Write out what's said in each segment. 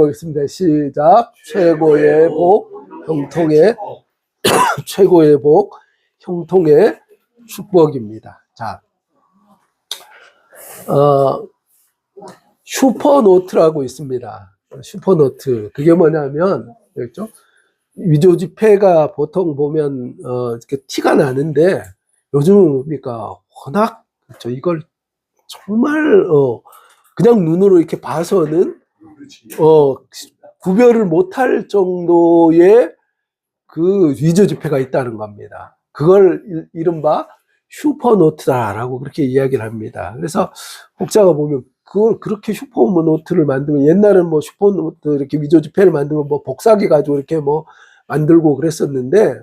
보겠습니다. 시작. 최고의 복, 형통의 최고의 복, 형통의 축복입니다. 자, 슈퍼노트라고 있습니다. 슈퍼노트. 그게 뭐냐면, 그렇죠? 위조 지폐가 보통 보면, 이렇게 티가 나는데, 요즘은 뭡니까? 워낙, 그렇죠? 이걸 정말, 그냥 눈으로 이렇게 봐서는, 구별을 못할 정도의 그 위조 지폐가 있다는 겁니다. 그걸 이른바 슈퍼노트다라고 그렇게 이야기를 합니다. 그래서 혹자가 보면 그걸 그렇게 슈퍼노트를 만들면 옛날에는 뭐 슈퍼노트 이렇게 위조 지폐를 만들면 뭐 복사기 가지고 이렇게 뭐 만들고 그랬었는데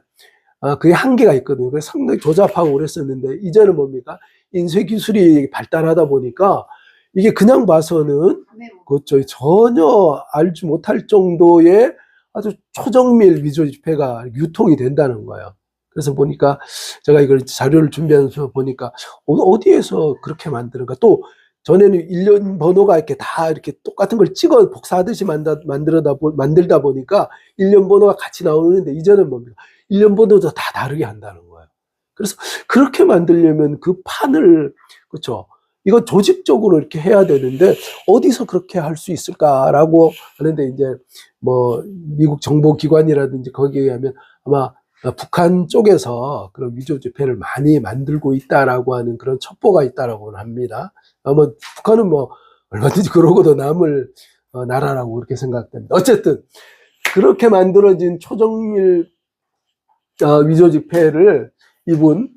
그게 한계가 있거든요. 그래서 상당히 조잡하고 그랬었는데 이제는 뭡니까? 인쇄 기술이 발달하다 보니까 이게 그냥 봐서는 그렇죠. 전혀 알지 못할 정도의 아주 초정밀 위조 지폐가 유통이 된다는 거예요. 그래서 보니까 제가 이걸 자료를 준비하면서 보니까 어디에서 그렇게 만드는가. 또 전에는 일련 번호가 이렇게 다 이렇게 똑같은 걸 찍어 복사하듯이 만들다 보니까 일련 번호가 같이 나오는데 이제는 뭡니까? 일련 번호도 다 다르게 한다는 거예요. 그래서 그렇게 만들려면 그 판을 그렇죠. 이거 조직적으로 이렇게 해야 되는데 어디서 그렇게 할 수 있을까라고 하는데 이제 뭐 미국 정보기관이라든지 거기에 의하면 아마 북한 쪽에서 그런 위조 지폐를 많이 만들고 있다라고 하는 그런 첩보가 있다라고 합니다. 아마 북한은 뭐 얼마든지 그러고도 남을 나라라고 그렇게 생각됩니다. 어쨌든 그렇게 만들어진 초정밀 위조 지폐를 이분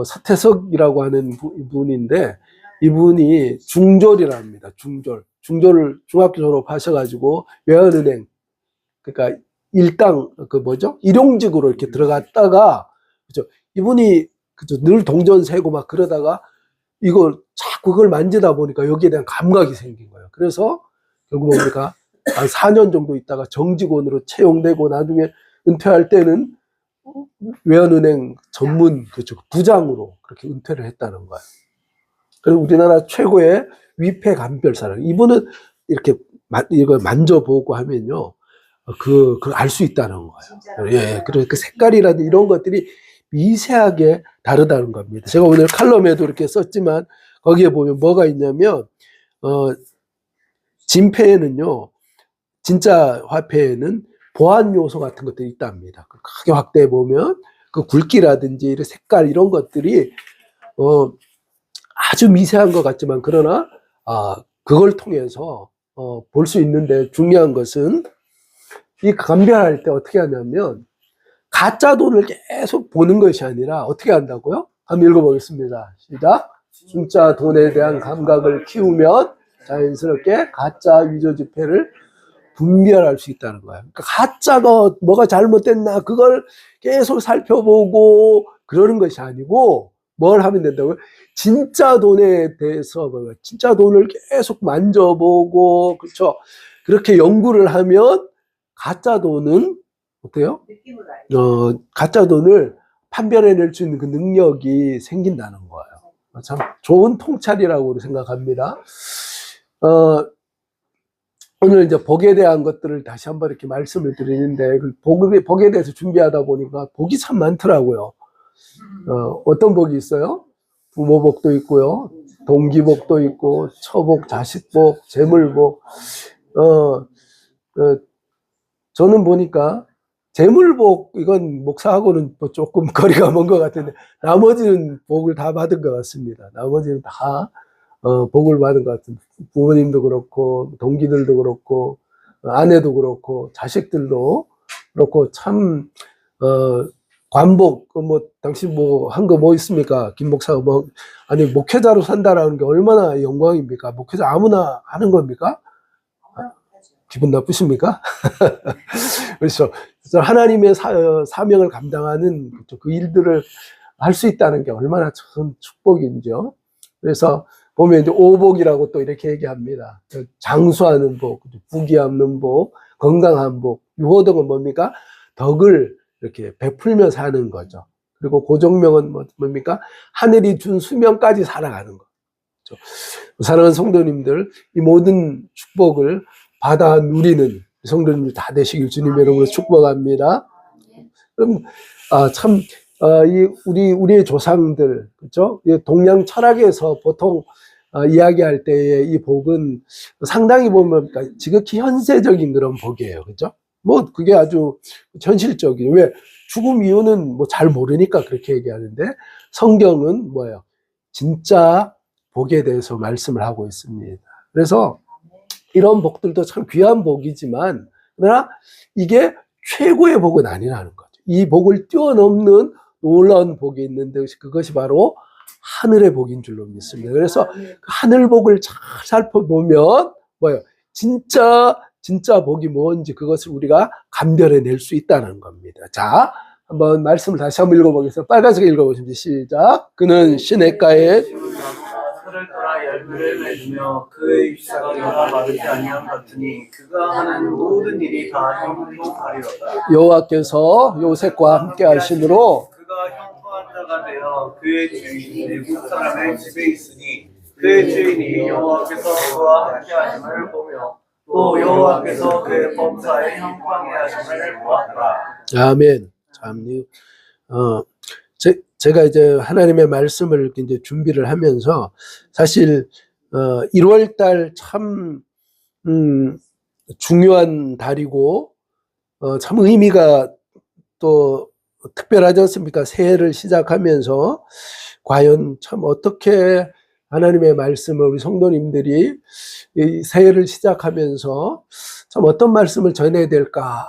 서태석이라고 하는 분인데 이분이 중졸이랍니다. 중졸을 중학교 졸업하셔가지고 외환은행 그러니까 일당 그 뭐죠? 일용직으로 이렇게 들어갔다가 그죠? 이분이 그죠? 늘 동전 세고 막 그러다가 이걸 자꾸 그걸 만지다 보니까 여기에 대한 감각이 생긴 거예요. 그래서 결국 뭡니까? 한 4년 정도 있다가 정직원으로 채용되고 나중에 은퇴할 때는 외환은행 전문 그죠? 부장으로 그렇게 은퇴를 했다는 거예요. 그리고 우리나라 최고의 위패 감별사람. 이분은 이렇게 이걸 만져보고 하면요. 알 수 있다는 거예요. 예, 그리고 그 색깔이라든지 이런 것들이 미세하게 다르다는 겁니다. 제가 오늘 칼럼에도 이렇게 썼지만 거기에 보면 뭐가 있냐면, 진폐에는요, 진짜 화폐에는 보안 요소 같은 것들이 있답니다. 크게 확대해 보면 그 굵기라든지 색깔 이런 것들이, 아주 미세한 것 같지만 그러나 그걸 통해서 볼 수 있는데 중요한 것은 이 감별할 때 어떻게 하냐면 가짜 돈을 계속 보는 것이 아니라 어떻게 한다고요? 한번 읽어보겠습니다. 시작. 진짜 돈에 대한 감각을 키우면 자연스럽게 가짜 위조 지폐를 분별할 수 있다는 거예요. 그러니까 가짜가 뭐가 잘못됐나 그걸 계속 살펴보고 그러는 것이 아니고 뭘 하면 된다고요? 진짜 돈에 대해서 진짜 돈을 계속 만져보고 그렇죠. 그렇게 연구를 하면 가짜 돈은 어때요? 가짜 돈을 판별해낼 수 있는 그 능력이 생긴다는 거예요. 참 좋은 통찰이라고 생각합니다. 오늘 이제 복에 대한 것들을 다시 한번 이렇게 말씀을 드리는데 복에 대해서 준비하다 보니까 복이 참 많더라고요. 어떤 복이 있어요? 부모복도 있고요. 동기복도 있고 처복, 자식복, 재물복. 저는 보니까 재물복 이건 목사하고는 뭐 조금 거리가 먼 것 같은데 나머지는 복을 다 받은 것 같습니다. 나머지는 다 복을 받은 것 같은 부모님도 그렇고 동기들도 그렇고 아내도 그렇고 자식들도 그렇고 참 관복 뭐 당신 뭐 한 거 뭐 있습니까? 김 목사가 뭐 아니 목회자로 산다라는 게 얼마나 영광입니까? 목회자 아무나 하는 겁니까? 기분 나쁘십니까? 그래서 하나님의 사명을 감당하는 그 일들을 할 수 있다는 게 얼마나 큰 축복인지요. 그래서 보면 이제 오복이라고 또 이렇게 얘기합니다. 장수하는 복, 부귀 없는 복, 건강한 복. 유호덕은 뭡니까? 덕을 이렇게 베풀며 사는 거죠. 그리고 고정명은 뭡니까? 하늘이 준 수명까지 살아가는 거. 사랑하는 성도님들, 이 모든 축복을 받아 누리는 성도님들 다 되시길 주님의 이름으로 축복합니다. 그럼 참 우리의 조상들, 그렇죠? 동양 철학에서 보통 이야기할 때의 이 복은 상당히 보면 지극히 현세적인 그런 복이에요, 그렇죠? 뭐 그게 아주 현실적이에요. 왜? 죽음 이유는 뭐 잘 모르니까 그렇게 얘기하는데, 성경은 뭐예요? 진짜 복에 대해서 말씀을 하고 있습니다. 그래서 이런 복들도 참 귀한 복이지만, 그러나 이게 최고의 복은 아니라는 거죠. 이 복을 뛰어넘는 놀라운 복이 있는데, 그것이 바로 하늘의 복인 줄로 믿습니다. 그래서 그 하늘 복을 잘 살펴보면 뭐예요? 진짜 복이 뭔지 그것을 우리가 감별해낼 수 있다는 겁니다. 자, 한번 말씀을 다시 한번 읽어보겠습니다. 빨간색 읽어보십니다. 시작. 그는 시냇가에 풀을 따라 열매를 맺으며 그의 잎사귀가 마르지 아니함 같으니 그가 하는 모든 일이 다 형통하리로다. 여호와께서 요셉과 함께 하심으로 그가 형통한 자가 되어 그의 주인이 애굽 사람의 집에 있으니 그의 주인이 여호와께서 그와 함께 하심을 보며 또 여호와께서 그의 범사에 형통하게 하심을 보았다. 아멘. 참, 제가 이제 하나님의 말씀을 이제 준비를 하면서 사실 1월달 참 중요한 달이고 참 의미가 또 특별하지 않습니까? 새해를 시작하면서 과연 참 어떻게 하나님의 말씀을 우리 성도님들이 이 새해를 시작하면서 참 어떤 말씀을 전해야 될까?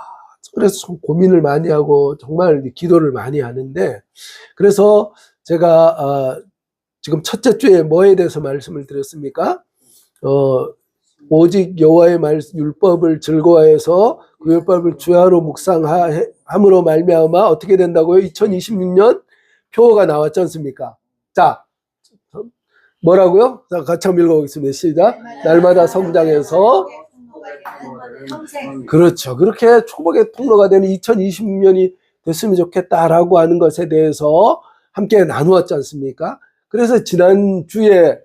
그래서 좀 고민을 많이 하고 정말 기도를 많이 하는데, 그래서 제가 지금 첫째 주에 뭐에 대해서 말씀을 드렸습니까? 오직 여호와의 율법을 즐거워해서 그 율법을 주야로 묵상함으로 말미암아 어떻게 된다고요? 2026년 표어가 나왔지 않습니까? 자, 뭐라고요? 자, 같이 한번 읽어보겠습니다. 시작. 날마다 성장해서, 그렇죠. 그렇게 축복의 통로가 되는 2026년이 됐으면 좋겠다라고 하는 것에 대해서 함께 나누었지 않습니까? 그래서 지난주에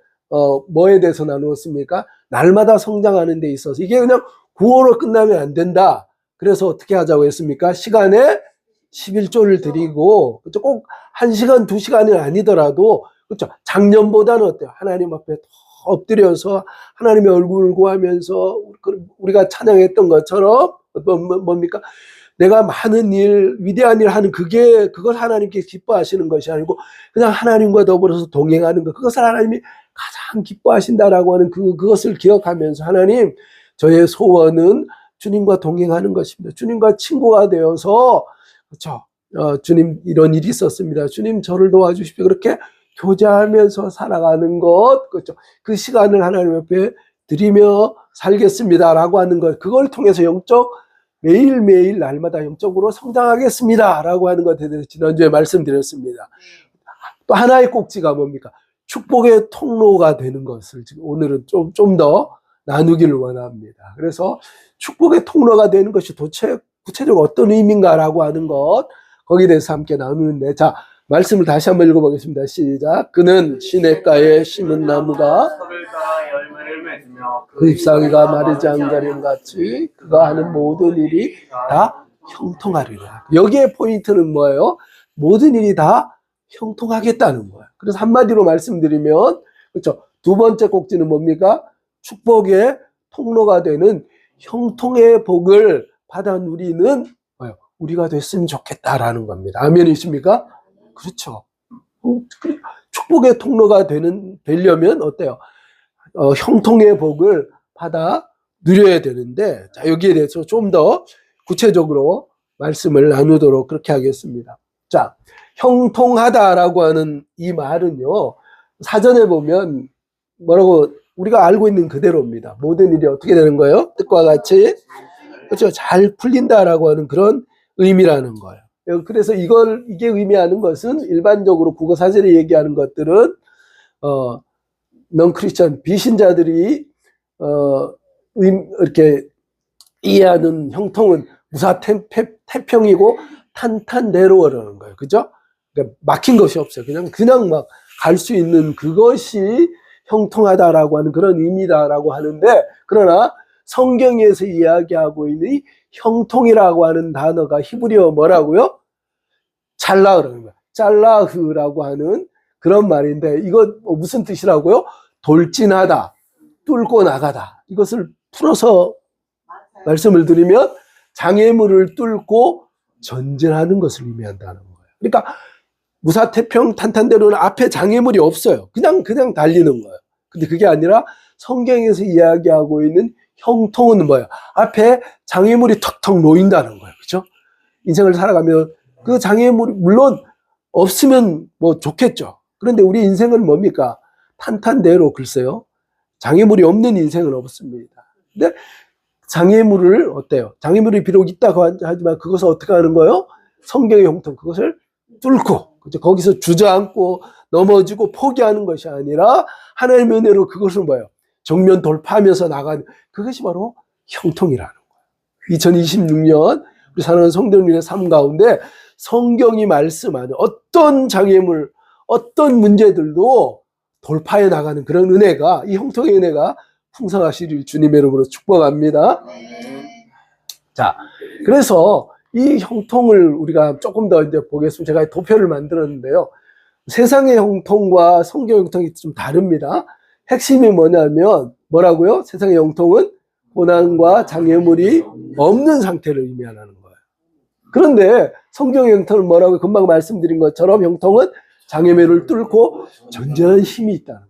뭐에 대해서 나누었습니까? 날마다 성장하는 데 있어서 이게 그냥 구호로 끝나면 안 된다. 그래서 어떻게 하자고 했습니까? 시간에 11조를 드리고, 그렇죠? 꼭 1시간, 2시간이 아니더라도, 그렇죠? 작년보다는 어때요? 하나님 앞에 더 엎드려서 하나님의 얼굴을 구하면서 우리가 찬양했던 것처럼 뭡니까? 내가 많은 일, 위대한 일 하는 그걸 하나님께 기뻐하시는 것이 아니고 그냥 하나님과 더불어서 동행하는 것, 그것을 하나님이 가장 기뻐하신다라고 하는 그것을 기억하면서, 하나님, 저의 소원은 주님과 동행하는 것입니다. 주님과 친구가 되어서, 그렇죠? 주님, 이런 일이 있었습니다. 주님, 저를 도와주십시오. 그렇게 교제하면서 살아가는 것, 그렇죠? 그 시간을 하나님 앞에 드리며 살겠습니다라고 하는 것, 그걸 통해서 매일매일 날마다 영적으로 성장하겠습니다라고 하는 것에 대해서 지난주에 말씀드렸습니다. 또 하나의 꼭지가 뭡니까? 축복의 통로가 되는 것을 지금 오늘은 좀 더 나누기를 원합니다. 그래서 축복의 통로가 되는 것이 도대체 구체적으로 어떤 의미인가라고 하는 것, 거기에 대해서 함께 나누는데, 자, 말씀을 다시 한번 읽어보겠습니다. 시작. 그는 시냇가에 심은 나무가 풀을 따라 열매를 맺으며 그 잎사귀가 마르지 않은 같이 그가 하는 모든 일이 다 형통하리라. 여기에 포인트는 뭐예요? 모든 일이 다 형통하겠다는 거예요. 그래서 한마디로 말씀드리면, 그렇죠? 두 번째 꼭지는 뭡니까? 축복의 통로가 되는 형통의 복을 받아 누리는 우리가 됐으면 좋겠다라는 겁니다. 아멘이십니까? 그렇죠. 축복의 통로가 되려면 어때요? 형통의 복을 받아 누려야 되는데, 자, 여기에 대해서 좀 더 구체적으로 말씀을 나누도록 그렇게 하겠습니다. 자, 형통하다라고 하는 이 말은요, 사전에 보면 뭐라고, 우리가 알고 있는 그대로입니다. 모든 일이 어떻게 되는 거예요? 뜻과 같이, 그렇죠? 잘 풀린다라고 하는 그런 의미라는 거예요. 그래서 이게 의미하는 것은, 일반적으로 국어사전에 얘기하는 것들은 non-Christian 비신자들이 이렇게 이해하는 형통은 무사 태평이고 탄탄대로라는 거예요. 그죠? 그러니까 막힌 것이 없어요. 그냥 막 갈 수 있는 그것이 형통하다라고 하는 그런 의미다라고 하는데, 그러나 성경에서 이야기하고 있는 이 형통이라고 하는 단어가 히브리어 뭐라고요? 잘라흐라는 거야. 잘라흐라고 하는 그런 말인데 이거 무슨 뜻이라고요? 돌진하다, 뚫고 나가다. 이것을 풀어서 말씀을 드리면 장애물을 뚫고 전진하는 것을 의미한다는 거예요. 그러니까 무사태평 탄탄대로는 앞에 장애물이 없어요. 그냥 달리는 거예요. 근데 그게 아니라 성경에서 이야기하고 있는 형통은 뭐예요? 앞에 장애물이 턱턱 놓인다는 거예요. 그렇죠? 인생을 살아가면 그 장애물이 물론 없으면 뭐 좋겠죠. 그런데 우리 인생은 뭡니까? 탄탄대로 글쎄요. 장애물이 없는 인생은 없습니다. 근데 장애물을 어때요? 장애물이 비록 있다고 하지만 그것을 어떻게 하는 거예요? 성경의 형통, 그것을 뚫고 그렇죠? 거기서 주저앉고 넘어지고 포기하는 것이 아니라 하나님의 은혜로 그것을 뭐예요? 정면 돌파하면서 나가는 그것이 바로 형통이라는 거예요. 2026년 우리 사랑하는 성도님의 삶 가운데 성경이 말씀하는 어떤 장애물, 어떤 문제들도 돌파해 나가는 그런 은혜가, 이 형통의 은혜가 풍성하시길 주님의 이름으로 축복합니다. 자, 그래서 이 형통을 우리가 조금 더 이제 보겠습니다. 제가 도표를 만들었는데요. 세상의 형통과 성경의 형통이 좀 다릅니다. 핵심이 뭐냐면, 뭐라고요? 세상의 형통은 고난과 장애물이 없는 상태를 의미하는 거예요. 그런데 성경의 형통은 뭐라고 금방 말씀드린 것처럼 형통은 장애물을 뚫고 전진하는 힘이 있다는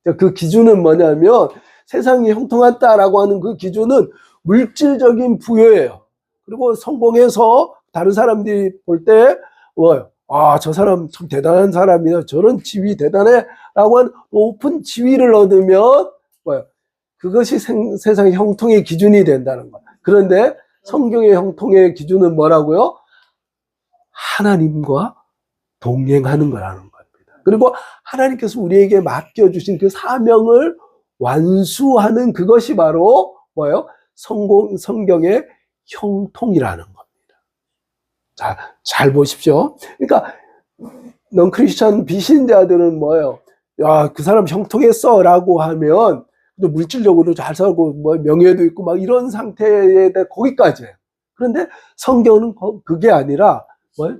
거예요. 그 기준은 뭐냐면 세상이 형통하다라고 하는 그 기준은 물질적인 부여예요. 그리고 성공해서 다른 사람들이 볼 때 뭐예요? 아, 저 사람 참 대단한 사람이야. 저런 지위 대단해. 라고 하는 높은 지위를 얻으면 뭐예요? 그것이 세상의 형통의 기준이 된다는 거예요. 그런데 성경의 형통의 기준은 뭐라고요? 하나님과 동행하는 거라는 겁니다. 그리고 하나님께서 우리에게 맡겨주신 그 사명을 완수하는 그것이 바로 뭐예요? 성경의 형통이라는 겁니다. 자, 잘 보십시오. 그러니까 넌 크리스천 비신자들은 뭐예요? 야, 그 사람 형통했어 라고 하면 또 물질적으로 잘 살고 뭐 명예도 있고 막 이런 상태에 거기까지예요. 그런데 성경은 그게 아니라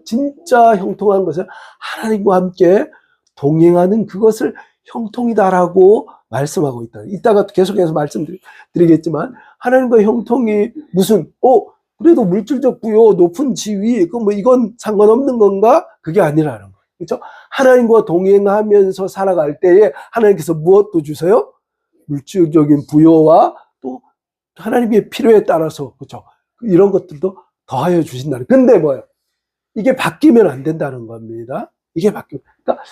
진짜 형통한 것은 하나님과 함께 동행하는 그것을 형통이다라고 말씀하고 있다. 이따가 계속해서 말씀드리겠지만 하나님과 형통이 무슨 그래도 물질적 부여, 높은 지위, 이건 상관없는 건가? 그게 아니라는 거예요. 그렇죠? 하나님과 동행하면서 살아갈 때에 하나님께서 무엇도 주세요? 물질적인 부여와 또 하나님의 필요에 따라서 그렇죠? 이런 것들도 더하여 주신다는. 근데 뭐예요? 이게 바뀌면 안 된다는 겁니다. 이게 그러니까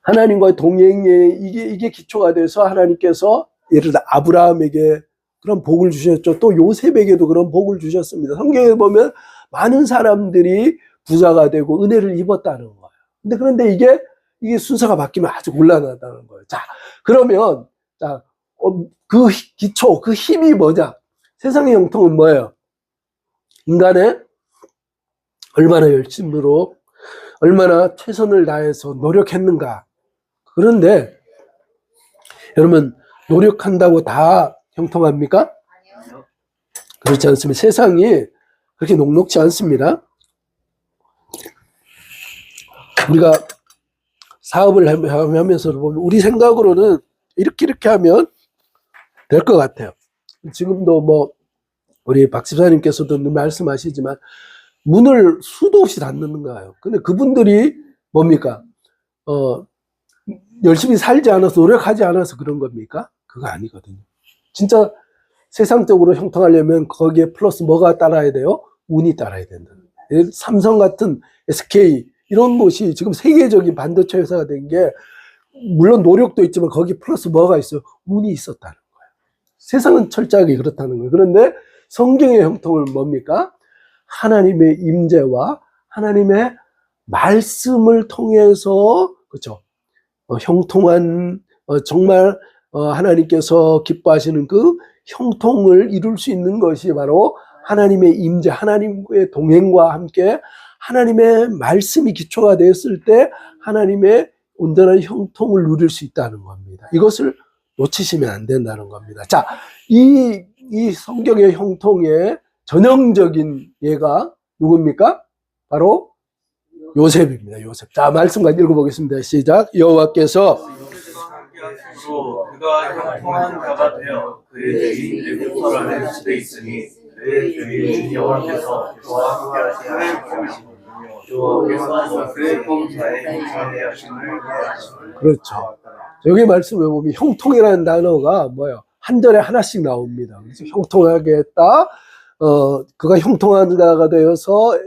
하나님과의 동행에 이게 기초가 돼서 하나님께서 예를 들어 아브라함에게 그런 복을 주셨죠. 또 요셉에게도 그런 복을 주셨습니다. 성경에 보면 많은 사람들이 부자가 되고 은혜를 입었다는 거예요. 그런데 이게 순서가 바뀌면 아주 곤란하다는 거예요. 자, 그러면 그 기초, 그 힘이 뭐냐? 세상의 형통은 뭐예요? 인간의 얼마나 열심으로 얼마나 최선을 다해서 노력했는가. 그런데 여러분 노력한다고 다 형통합니까? 아니요. 그렇지 않습니다. 세상이 그렇게 녹록지 않습니다. 우리가 사업을 하면서 보면 우리 생각으로는 이렇게 하면 될 것 같아요. 지금도 뭐 우리 박 집사님께서도 말씀하시지만 문을 수도 없이 닫는 거예요. 근데 그분들이 뭡니까? 열심히 살지 않아서 노력하지 않아서 그런 겁니까? 그거 아니거든요. 진짜 세상적으로 형통하려면 거기에 플러스 뭐가 따라야 돼요? 운이 따라야 된다. 삼성 같은 SK 이런 곳이 지금 세계적인 반도체 회사가 된 게 물론 노력도 있지만 거기 플러스 뭐가 있어요? 운이 있었다는 거예요. 세상은 철저하게 그렇다는 거예요. 그런데 성경의 형통은 뭡니까? 하나님의 임재와 하나님의 말씀을 통해서 그렇죠. 형통한 정말 하나님께서 기뻐하시는 그 형통을 이룰 수 있는 것이 바로 하나님의 임재, 하나님의 동행과 함께 하나님의 말씀이 기초가 되었을 때 하나님의 온전한 형통을 누릴 수 있다는 겁니다. 이것을 놓치시면 안 된다는 겁니다. 자, 이 성경의 형통의 전형적인 예가 누굽니까? 바로 요셉입니다. 요셉. 자, 말씀까지 읽어보겠습니다. 시작. 여호와께서 로 그가 형통한 자가 되어 그의 주인 애굽 사람의 집에 있으니 그의 주인 여호와께서 그와 함께하심을 보며 여호와께서 그의 범사에 행하게 하심을 보았으니. 그렇죠. 여기 말씀에 보면 형통이라는 단어가 뭐예요? 한 절에 하나씩 나옵니다. 그래서 형통하게 했다. 그가 형통한 자가 되어서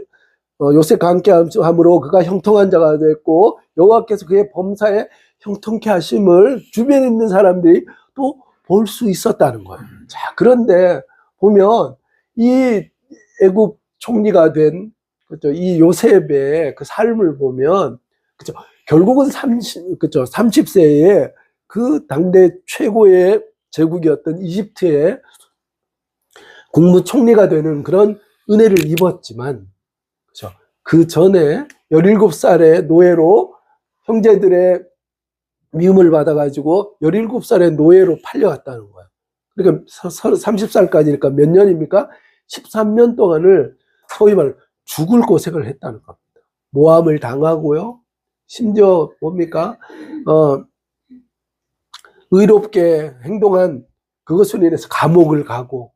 요셉과 함께 함으로 그가 형통한 자가 됐고 여호와께서 그의 범사에 형통케 하심을 주변에 있는 사람들이 또 볼 수 있었다는 거예요. 자, 그런데 보면 이 애굽 총리가 된 그렇죠? 이 요셉의 그 삶을 보면 그렇죠? 결국은 30세에 그 당대 최고의 제국이었던 이집트의 국무총리가 되는 그런 은혜를 입었지만 그렇죠? 그 전에 17살의 노예로 형제들의 미움을 받아가지고 17살의 노예로 팔려갔다는 거예요. 그러니까 30살까지니까 몇 년입니까? 13년 동안을 소위 말 죽을 고생을 했다는 겁니다. 모함을 당하고요. 심지어 뭡니까? 의롭게 행동한 그것으로 인해서 감옥을 가고,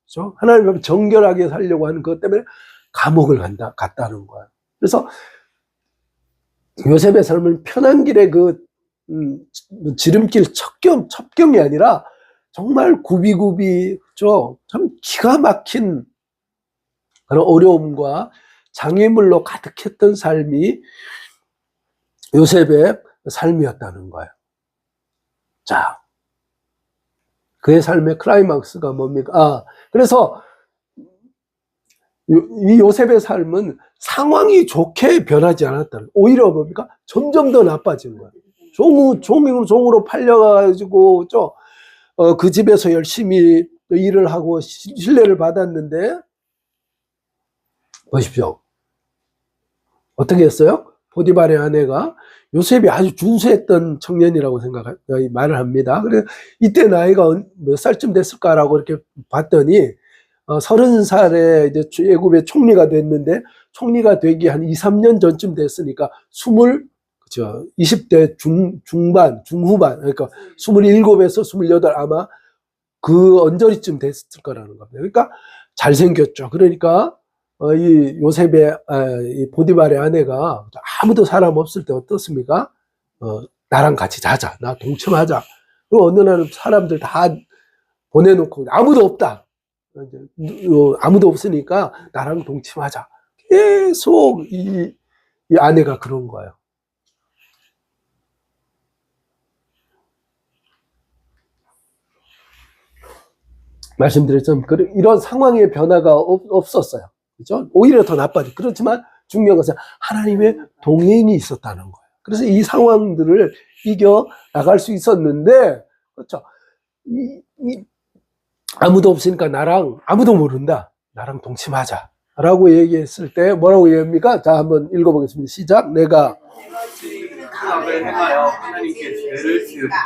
그렇죠? 하나님 앞에 정결하게 살려고 하는 그것 때문에 감옥을 갔다는 거예요. 그래서 요셉의 삶은 편한 길의 지름길 첩경이 아니라 정말 굽이굽이, 그렇죠? 참 기가 막힌 그런 어려움과 장애물로 가득했던 삶이 요셉의 삶이었다는 거예요. 자, 그의 삶의 클라이막스가 뭡니까? 그래서 이 요셉의 삶은 상황이 좋게 변하지 않았다는, 오히려 뭡니까? 점점 더 나빠진 거예요. 종으로 팔려가지고, 그 집에서 열심히 일을 하고 신뢰를 받았는데, 보십시오. 어떻게 했어요? 보디발의 아내가 요셉이 아주 준수했던 청년이라고 말을 합니다. 그래서 이때 나이가 몇 살쯤 됐을까라고 이렇게 봤더니, 30살에 이제 애굽의 총리가 됐는데, 총리가 되기 한 2, 3년 전쯤 됐으니까, 20대 중후반, 그러니까 27에서 28 아마 그 언저리쯤 됐을 거라는 겁니다. 그러니까 잘생겼죠. 그러니까, 이 요셉의, 이 보디발의 아내가 아무도 사람 없을 때 어떻습니까? 나랑 같이 자자. 나 동침하자. 그리고 어느 날은 사람들 다 보내놓고 아무도 없다. 아무도 없으니까 나랑 동침하자. 계속 이 아내가 그런 거예요. 말씀드렸지만 이런 상황의 변화가 없었어요. 그렇죠? 오히려 더 나빠져. 그렇지만 중요한 것은 하나님의 동행이 있었다는 거예요. 그래서 이 상황들을 이겨 나갈 수 있었는데, 그렇죠? 아무도 없으니까 아무도 모른다. 나랑 동침하자. 라고 얘기했을 때 뭐라고 얘기합니까? 자, 한번 읽어보겠습니다. 시작. 내가 악을 행하여 하나님께 죄를 지으리다.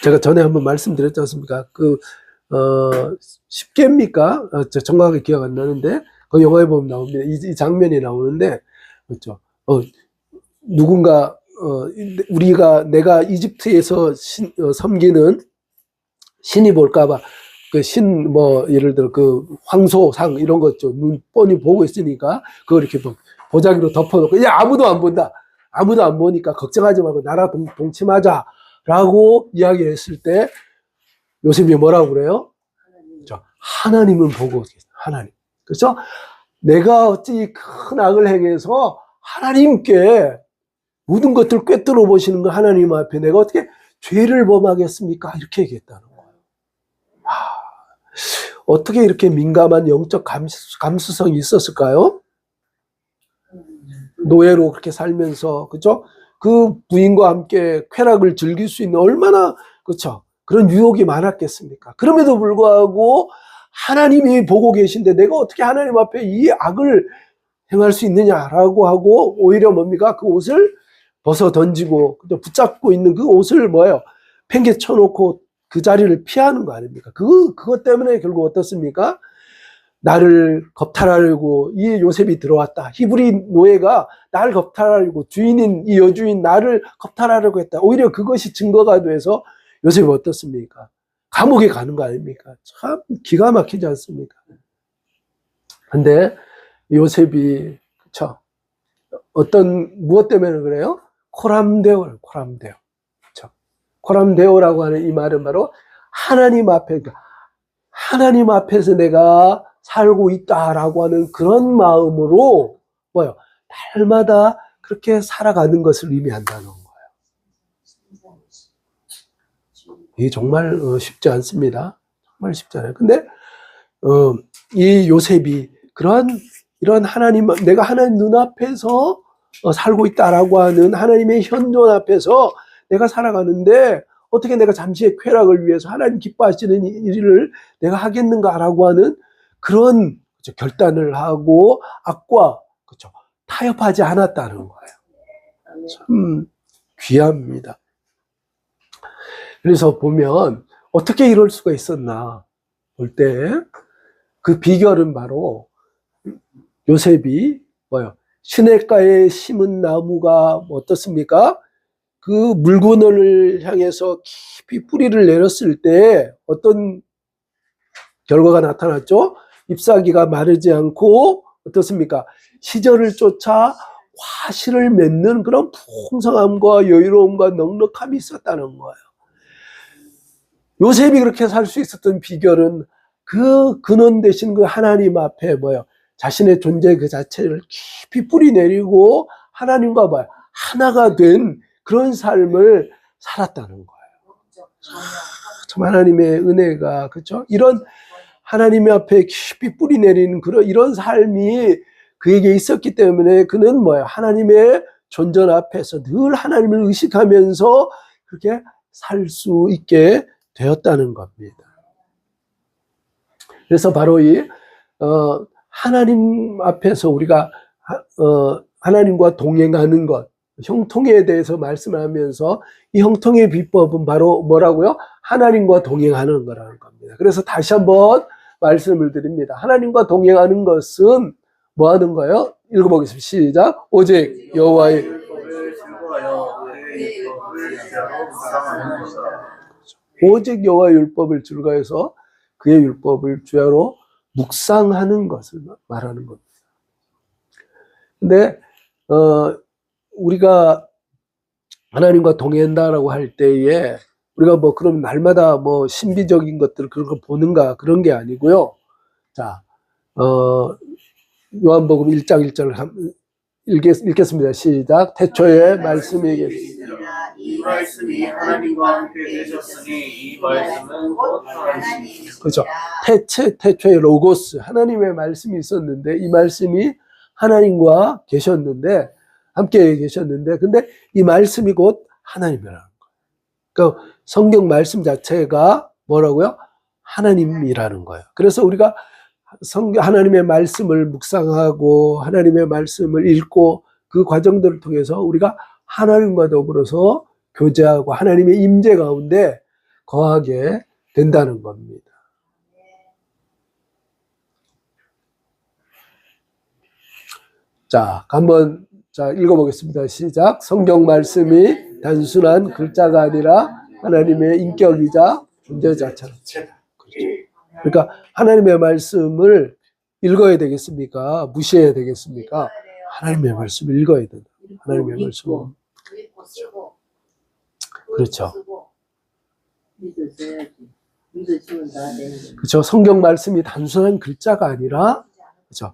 제가 전에 한번 말씀드렸지 않습니까? 10개입니까? 정확하게 기억 안 나는데, 그 영화에 보면 나옵니다. 이 장면이 나오는데, 그렇죠. 누군가, 내가 이집트에서 섬기는 신이 볼까봐, 예를 들어, 황소상, 이런 것, 눈 뻔히 보고 있으니까, 그걸 이렇게 보자기로 덮어놓고, 야, 아무도 안 본다. 아무도 안 보니까 걱정하지 말고 나라 동침하자. 라고 이야기를 했을 때, 요셉이 뭐라고 그래요? 하나님은 보고 계세요. 하나님. 그렇죠? 내가 어찌 큰 악을 행해서 하나님께 모든 것들을 꿰뚫어 보시는 거 하나님 앞에 내가 어떻게 죄를 범하겠습니까? 이렇게 얘기했다는 거예요. 어떻게 이렇게 민감한 영적 감수성이 있었을까요? 노예로 그렇게 살면서, 그죠? 그 부인과 함께 쾌락을 즐길 수 있는 얼마나, 그렇죠? 그런 유혹이 많았겠습니까? 그럼에도 불구하고 하나님이 보고 계신데 내가 어떻게 하나님 앞에 이 악을 행할 수 있느냐라고 하고 오히려 뭡니까? 그 옷을 벗어 던지고 붙잡고 있는 그 옷을 뭐예요? 팽개 쳐놓고 그 자리를 피하는 거 아닙니까? 그것 때문에 결국 어떻습니까? 나를 겁탈하려고 이 요셉이 들어왔다. 히브리 노예가 나를 겁탈하려고 주인인 이 여주인 나를 겁탈하려고 했다. 오히려 그것이 증거가 돼서 요셉이 어떻습니까? 감옥에 가는 거 아닙니까? 참 기가 막히지 않습니까? 근데 요셉이 그쵸? 무엇 때문에 그래요? 코람데오를 코람데오. 그쵸? 코람데오라고 하는 이 말은 바로 하나님 앞에, 하나님 앞에서 내가 살고 있다라고 하는 그런 마음으로 뭐요? 날마다 그렇게 살아가는 것을 의미한다는 거예요. 이게 정말 쉽지 않습니다. 정말 쉽지 않아요. 근데 이 요셉이 이런 하나님, 내가 하나님 눈앞에서 살고 있다라고 하는 하나님의 현존 앞에서 내가 살아가는데 어떻게 내가 잠시의 쾌락을 위해서 하나님 기뻐하시는 일을 내가 하겠는가라고 하는 그런 그렇죠, 결단을 하고 악과 그렇죠, 타협하지 않았다는 거예요. 참 귀합니다. 그래서 보면 어떻게 이럴 수가 있었나 볼 때 그 비결은 바로 요셉이 뭐요? 시냇가에 심은 나무가 어떻습니까? 그 물건을 향해서 깊이 뿌리를 내렸을 때 어떤 결과가 나타났죠? 잎사귀가 마르지 않고 어떻습니까? 시절을 쫓아 화실을 맺는 그런 풍성함과 여유로움과 넉넉함이 있었다는 거예요. 요셉이 그렇게 살 수 있었던 비결은 그 근원 되신 그 하나님 앞에 뭐예요? 자신의 존재 그 자체를 깊이 뿌리 내리고 하나님과 뭐예요? 하나가 된 그런 삶을 살았다는 거예요. 참 하나님의 은혜가 그렇죠? 이런 하나님 앞에 깊이 뿌리 내리는 이런 삶이 그에게 있었기 때문에 그는 뭐예요? 하나님의 존전 앞에서 늘 하나님을 의식하면서 그렇게 살 수 있게 되었다는 겁니다. 그래서 바로 하나님 앞에서 우리가 하나님과 동행하는 것, 형통에 대해서 말씀을 하면서 이 형통의 비법은 바로 뭐라고요? 하나님과 동행하는 거라는 겁니다. 그래서 다시 한번 말씀을 드립니다. 하나님과 동행하는 것은 뭐 하는 거예요? 읽어보겠습니다. 시작. 오직 여호와의 율법을 즐거워하여 그의 율법을 주야로 묵상하는 것이다. 오직 여호와의 율법을 즐거워해서 그의 율법을 주야로 묵상하는 것을 말하는 겁니다. 근데 우리가 하나님과 동행한다라고 할 때에 우리가 뭐 그럼 날마다 뭐 신비적인 것들 그런 거 보는가 그런 게 아니고요. 자, 요한복음 1장 1절을 읽겠습니다. 시작. 태초에 말씀이 계시니라. 이 말씀이 하나님과 함께 계셨으니 이 말씀은 곧 하나님이시니라. 그렇죠. 태초에 로고스 하나님의 말씀이 있었는데 이 말씀이 하나님과 계셨는데 함께 계셨는데 근데 이 말씀이 곧 하나님이라는 거예요. 그러니까 성경 말씀 자체가 뭐라고요? 하나님이라는 거예요. 그래서 우리가 하나님의 말씀을 묵상하고 하나님의 말씀을 읽고 그 과정들을 통해서 우리가 하나님과 더불어서 교제하고 하나님의 임재 가운데 거하게 된다는 겁니다. 자, 한번 읽어보겠습니다. 시작. 성경 말씀이 단순한 글자가 아니라 하나님의 인격이자 존재 자체다. 그러니까 하나님의 말씀을 읽어야 되겠습니까? 무시해야 되겠습니까? 하나님의 말씀을 읽어야 된다. 하나님의 말씀. 그렇죠. 그렇죠. 성경 말씀이 단순한 글자가 아니라 그렇죠.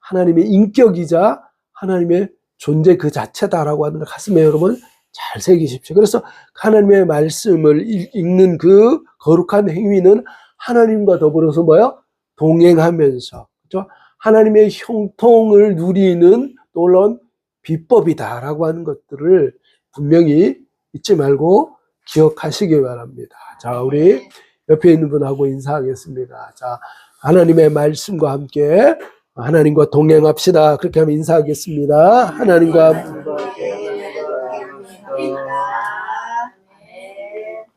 하나님의 인격이자 하나님의 존재 그 자체다라고 하는 걸 가슴에 여러분 잘 새기십시오. 그래서 하나님의 말씀을 읽는 그 거룩한 행위는 하나님과 더불어서 뭐요? 동행하면서 그렇죠? 하나님의 형통을 누리는 놀라운 비법이다라고 하는 것들을 분명히 잊지 말고 기억하시기 바랍니다. 자, 우리 옆에 있는 분하고 인사하겠습니다. 자, 하나님의 말씀과 함께 하나님과 동행합시다. 그렇게 하면 인사하겠습니다. 하나님과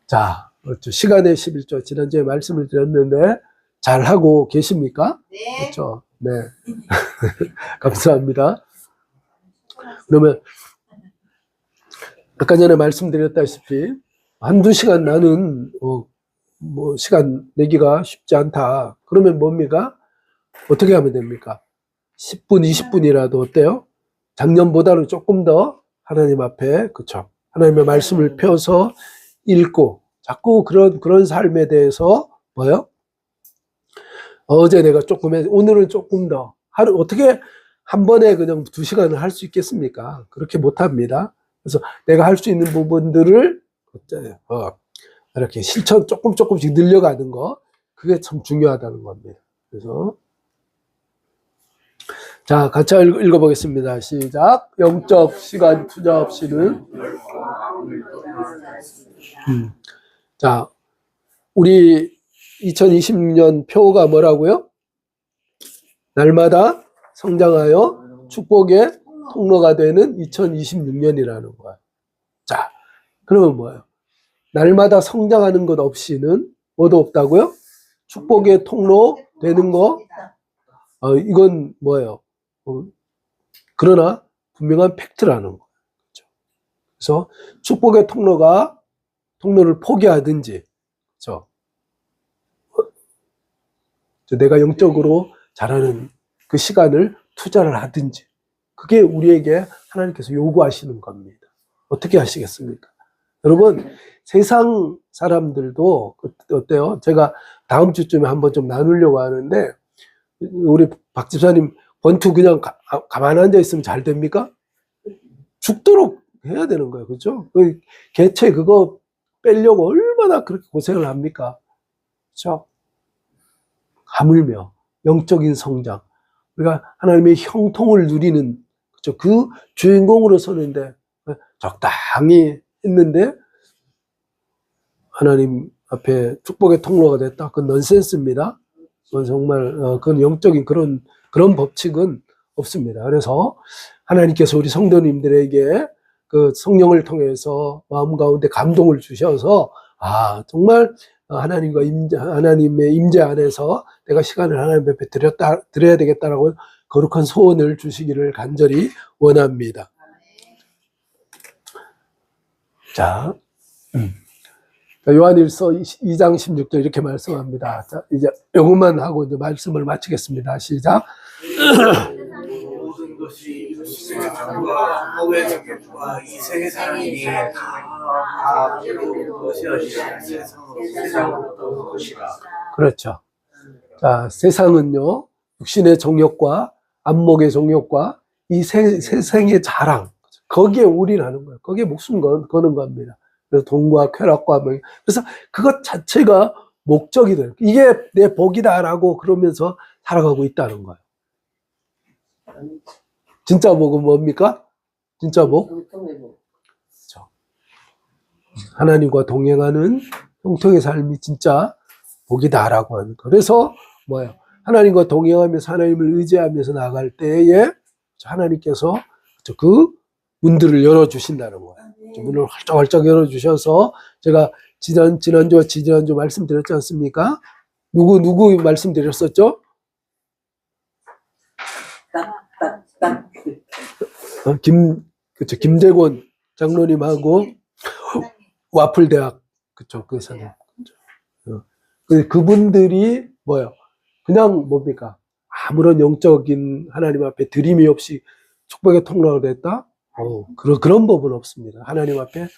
자, 그렇죠. 시간의 11조 지난주에 말씀을 드렸는데 잘 하고 계십니까? 네. 그렇죠. 네. 감사합니다. 그러면 아까 전에 말씀드렸다시피 한두 시간 나는 뭐 시간 내기가 쉽지 않다. 그러면 뭡니까? 어떻게 하면 됩니까? 10분, 20분이라도 어때요? 작년보다는 조금 더 하나님 앞에, 그쵸? 하나님의 말씀을 펴서 읽고, 자꾸 그런 삶에 대해서, 뭐요? 어제 내가 조금 오늘은 조금 더. 하루, 어떻게 한 번에 그냥 2시간을 할 수 있겠습니까? 그렇게 못 합니다. 그래서 내가 할 수 있는 부분들을, 이렇게 실천 조금씩 늘려가는 거, 그게 참 중요하다는 겁니다. 그래서, 자, 같이 읽어보겠습니다. 시작. 영적 시간 투자 없이는. 자, 우리 2026년 표가 뭐라고요? 날마다 성장하여 축복의 통로가 되는 2026년이라는 거예요. 자, 그러면 뭐예요? 날마다 성장하는 것 없이는 뭐도 없다고요? 축복의 통로 되는 거? 이건 뭐예요? 그러나 분명한 팩트라는 거예요. 그렇죠? 그래서 축복의 통로를 포기하든지, 그렇죠? 내가 영적으로 잘하는 그 시간을 투자를 하든지, 그게 우리에게 하나님께서 요구하시는 겁니다. 어떻게 하시겠습니까? 여러분, 세상 사람들도 어때요? 제가 다음 주쯤에 한번 좀 나누려고 하는데, 우리 박 집사님 권투 그냥 가만히 앉아 있으면 잘 됩니까? 죽도록 해야 되는 거예요. 그죠? 그 개체 그거 빼려고 얼마나 그렇게 고생을 합니까? 그죠? 하물며 영적인 성장, 우리가 하나님의 형통을 누리는, 그죠? 그 주인공으로 서는데 적당히 했는데 하나님 앞에 축복의 통로가 됐다. 그건 넌센스입니다. 그건 정말 그건 영적인 그런 법칙은 없습니다. 그래서 하나님께서 우리 성도님들에게 그 성령을 통해서 마음 가운데 감동을 주셔서 정말 하나님의 임재 안에서 내가 시간을 하나님 앞에 드려야 되겠다라고 거룩한 소원을 주시기를 간절히 원합니다. 자, 요한일서 2장 16절 이렇게 말씀합니다. 자, 이제 요것만 하고 이제 말씀을 마치겠습니다. 시작. 모든 것이 육신의 정과 허의 정과 이 세상이니 다 새로운 것이 아니라 세상으로부터 온 것이라. 그렇죠. 자, 세상은요, 육신의 정욕과 안목의 정욕과 이 세상의 자랑, 거기에 올인하는 거예요. 거기에 목숨 거는 겁니다. 그래서 돈과 쾌락과 그래서 그것 자체가 목적이 돼요. 이게 내 복이다라고 그러면서 살아가고 있다는 거예요. 진짜 복은 뭡니까? 진짜 복? 그렇죠. 하나님과 동행하는 형통의 삶이 진짜 복이다라고 하는 거. 그래서 뭐예요? 하나님과 동행하면서 하나님을 의지하면서 나갈 때에 하나님께서 그 문들을 열어주신다는 거예요. 문을 활짝활짝 열어주셔서 제가 지난주와 지지난주 말씀드렸지 않습니까? 누구 말씀드렸었죠? 그쵸, 김재권 장로님하고 와플대학, 그쵸, 그 사람. 그분들이 뭐예요? 그냥 뭡니까? 아무런 영적인 하나님 앞에 드림이 없이 축복의 통로가 됐다? 그런 법은 없습니다. 하나님 앞에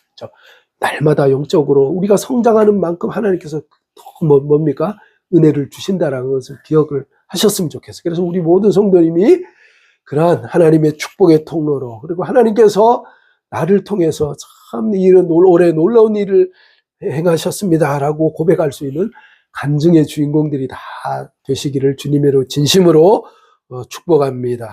날마다 영적으로 우리가 성장하는 만큼 하나님께서 뭡니까? 은혜를 주신다라는 것을 기억을 하셨으면 좋겠어요. 그래서 우리 모든 성도님이 그러한 하나님의 축복의 통로로, 그리고 하나님께서 나를 통해서 참 이런 올해 놀라운 일을 행하셨습니다라고 고백할 수 있는 간증의 주인공들이 다 되시기를 주님으로 진심으로 축복합니다.